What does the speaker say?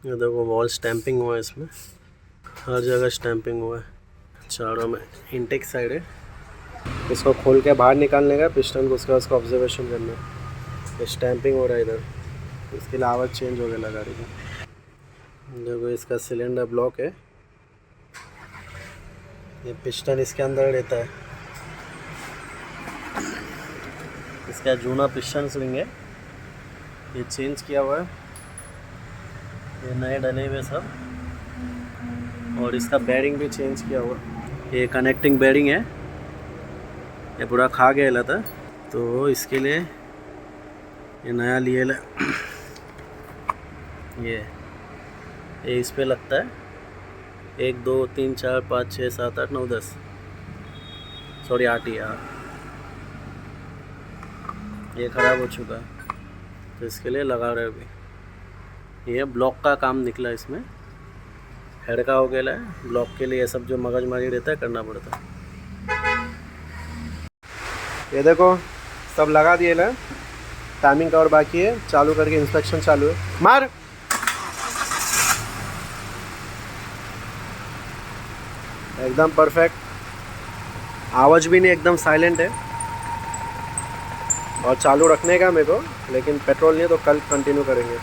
ये देखो wall stamping हुआ है इसमें, हर जगह स्टैंपिंग हुआ है चारों में। इनटेक साइड है, इसको खोल के बाहर निकालने का पिस्टन को, उसका उसका ऑब्जर्वेशन करना है। स्टैंपिंग हो रहा है इधर, इसके लिए आवाज़ चेंज हो गया गाड़ी की। देखो इसका सिलेंडर ब्लॉक है, ये पिस्टन इसके अंदर रहता है। इसका जूना पिस्टन स्विंग है, ये चेंज किया हुआ है, ये नए डले हुए सब। और इसका बेरिंग भी चेंज किया हुआ, ये कनेक्टिंग बेरिंग है, ये पूरा खा गया था, तो इसके लिए ये नया लिए ये इस पे लगता है। 1 2 3 4 5 6 7 8 9 10, सॉरी 8 ही यार, ये ख़राब हो चुका है, तो इसके लिए लगा रहे अभी। ये ब्लॉक का काम निकला इसमें, हेड का हो गया है, ब्लॉक के लिए ये सब जो मगजमारी रहता है करना पड़ता है। ये देखो सब लगा दिए ला, टाइमिंग का और बाकी है, चालू करके इंस्पेक्शन चालू है। मार एकदम परफेक्ट, आवाज़ भी नहीं, एकदम साइलेंट है। और चालू रखने का मेरे को, लेकिन पेट्रोल नहीं है तो कल कंटिन्यू करेंगे।